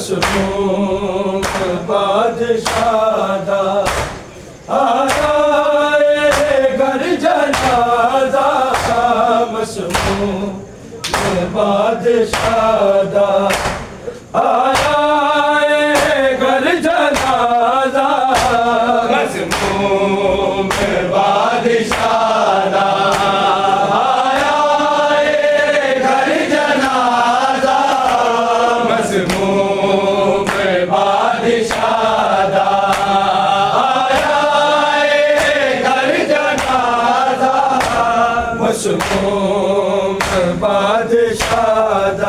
mushroom बादशाह आया घर जनाजा मसरूम बादशाह आया घर जनाजा मसरूम बादशाह आया घर जनाजा मसरूम बादशाह आया घर जनाजा मसरूम बादशाह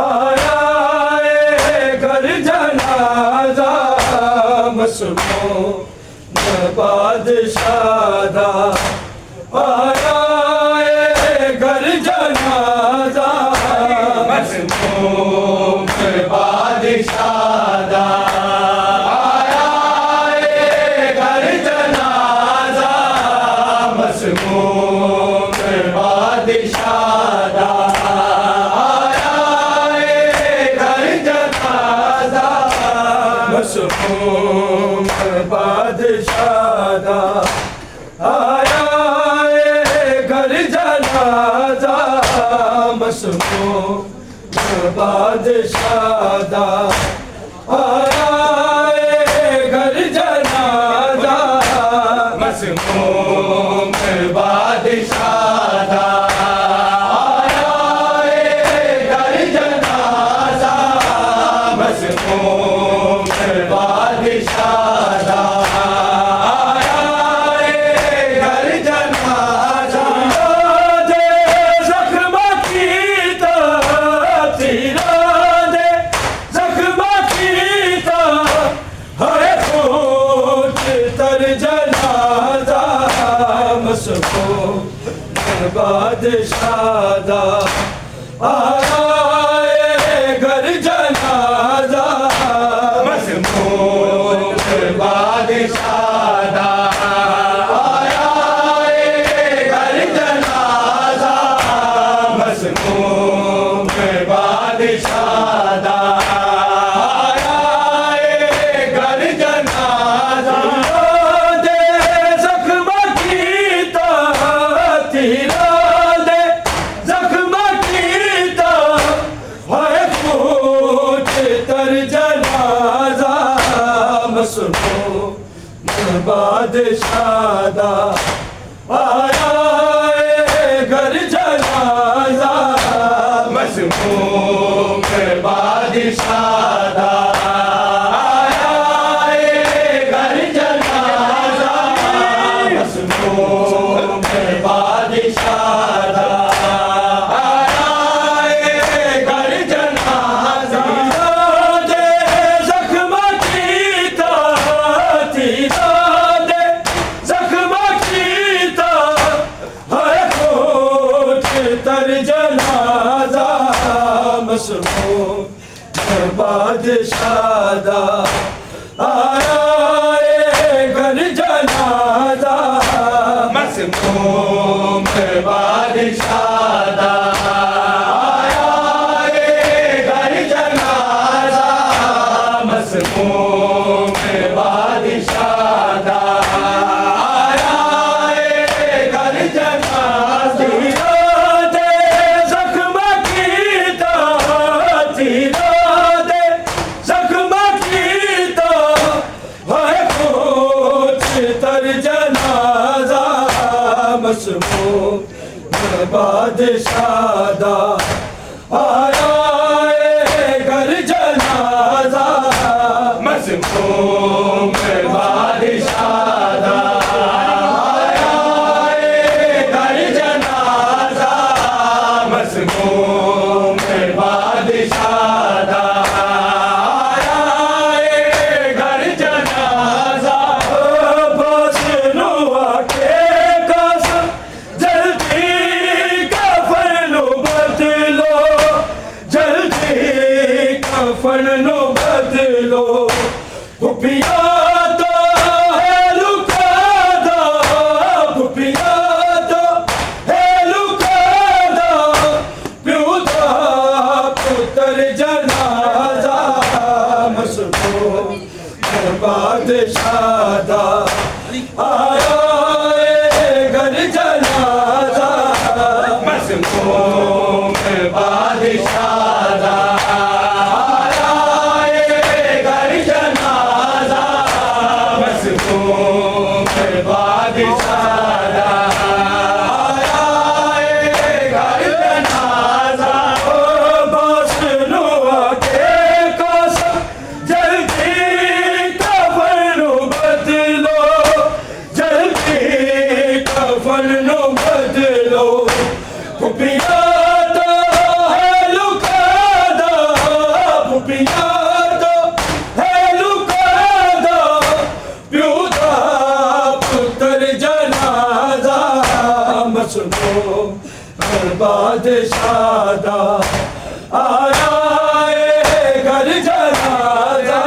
आया घर जनाजा मसरूम बादशाह आया घर जनाजा मसरूम बादशाह आया घर जनाजा मसरूम बादशाह आया घर जनाजा मसरूम बादशाह आया घर जनाजा मसरूम बादशाह आया घर जनाजा मसरूम बादशाह आया घर जनाजा मसरूम बादशाह आया घर जनाजा दे जख्म की तीरा दे जख्म की है पूछ तर जनाजा मसरूम बादशाह आया घर जनाजा मसरूम बादशाह आया घर जनाजा मसरूम बादशाह आया घर जनाजा दे जख्म की तीरा दे जख्म की है पूछ तर जनाजा मसरूम बादशाह आया घर जनाजा मसरूम बादशाह आया घर जनाजा मसरूम बादशाह आया घर जनाजा दे जख्म की तीरा दे जख्म की है पूछ तर जनाजा मसरूम बादशाह आया घर जनाजा मसरूम बादशाह आया घर जनाजा मसरूम बादशाह आया घर जनाजा दे जख्म की तीरा दे जख्म की है पूछ तर जनाजा मसरूम बादशाह आया घर जनाजा मसरूम बादशाह आया घर जनाजा मसरूम बादशाह आया घर जनाजा बसनुआ के कसम जल्दी कफन बदलो जल्दी कफन बदलो भुपिया तो है लुका दो भुपिया तो है लुका दो प्यूता पुत्र जनाजा बादशाह आया घर जनाजा मज़मूम बादशाह आया घर जनाजा मज़मूम बादशाह बादशाह आया घर जनाजा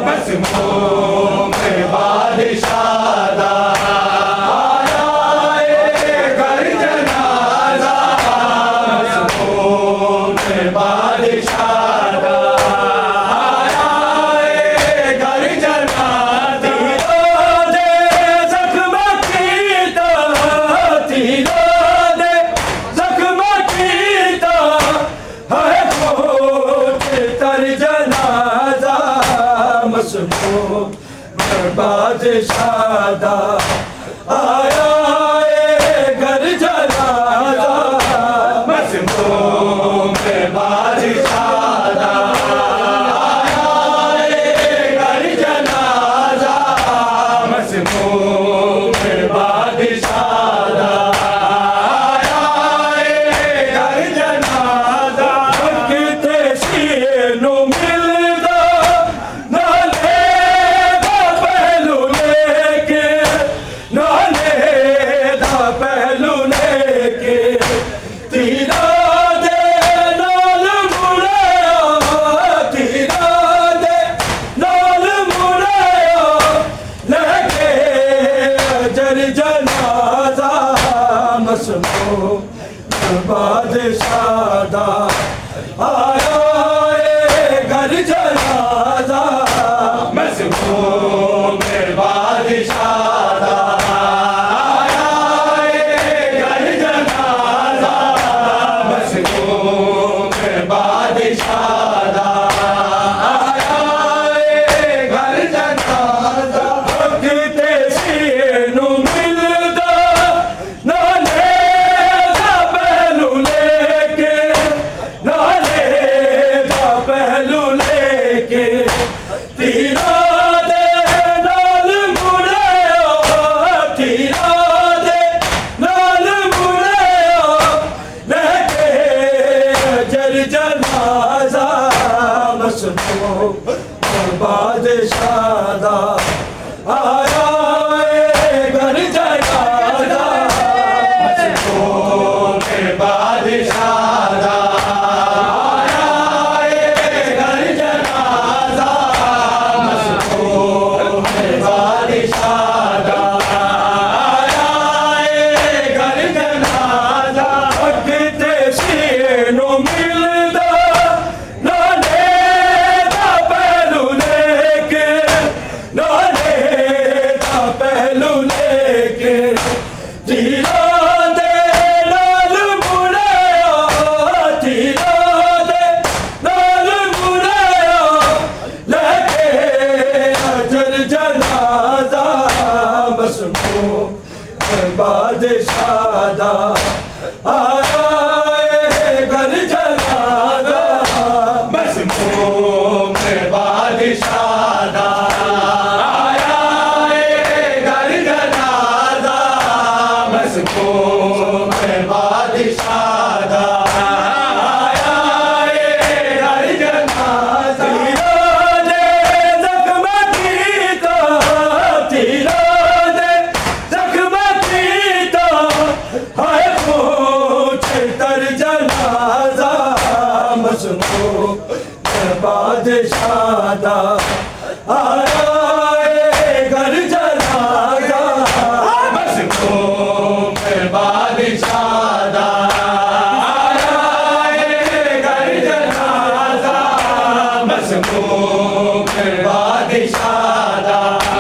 मज़मूम बादशाह आया घर जनाजा मज़मूम बादशाह आया घर जनाजा दे ज़ख्म कीता तीरा बादशाह आया घर जनाजा मज़मूम बादशाह आया घर जनाजा मज़मूम बादशाह आया घर जनाजा किते सीनू मिलदा बादशाह आया घर जनाजा मज़मूम बादशाह आया घर जनाजा मज़मूम बादशाह आया घर जनाजा किते सीनू मिलदा बादशाह आया घर जनाजा मज़मूम बादशाह आया घर जनाजा मज़मूम बादशाह आया घर जनाजा किते सीनू मिलदा बादशाह आया घर जनाजा मज़मूम बादशाह आया घर जनाजा मज़मूम बादशाह आया घर जनाजा ज़ख्म कीता तीरा बादशाह आया घर जनाजा मज़मूम बादशाह आया घर जनाजा मज़मूम बादशाह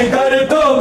कर तो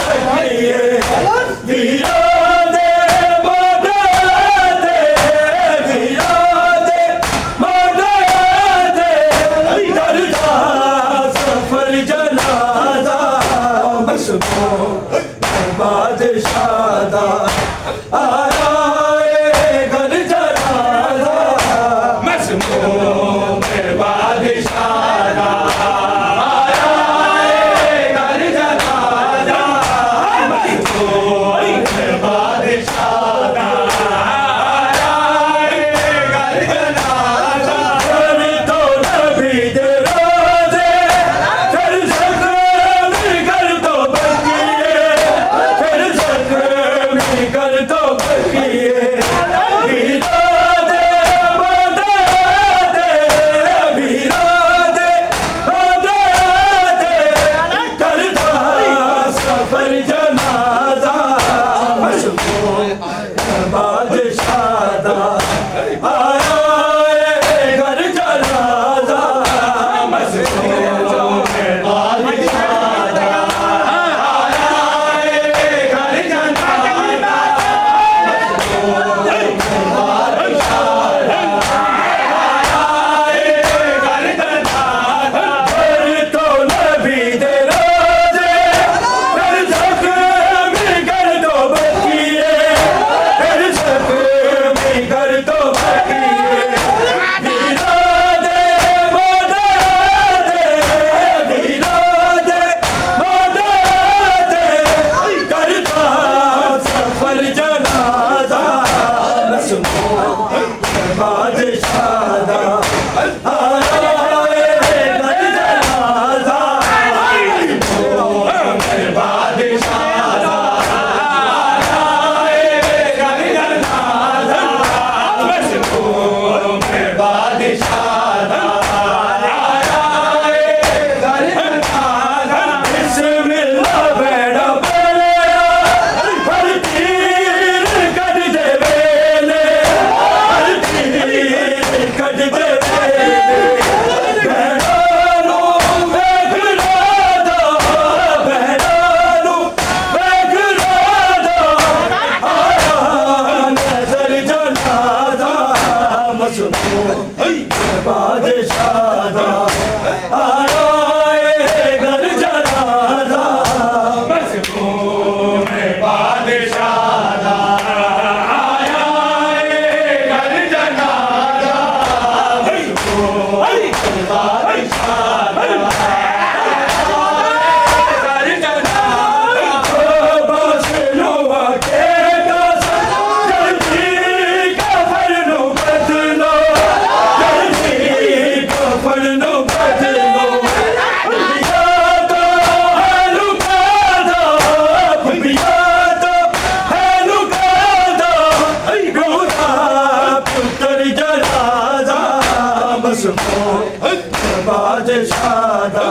जनाजा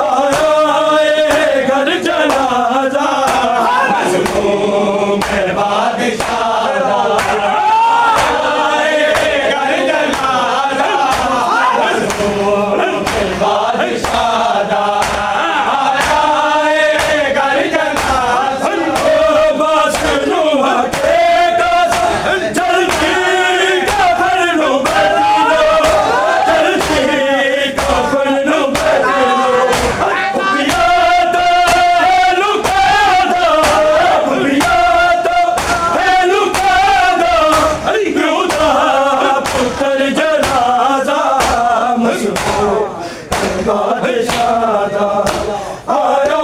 आया है घर जनाजा मजलूम है बादशाह आया है घर जनाजा मजलूम है बादशाह आया है घर जनाजा बस नूह के कसम जल्दी कफन लो बदलो जल्दी कफन लो बदलो पिया तो है लुका दो पिया तो है लुका दो क्यों पुत्र जनाजा मशहूर बादशाह आया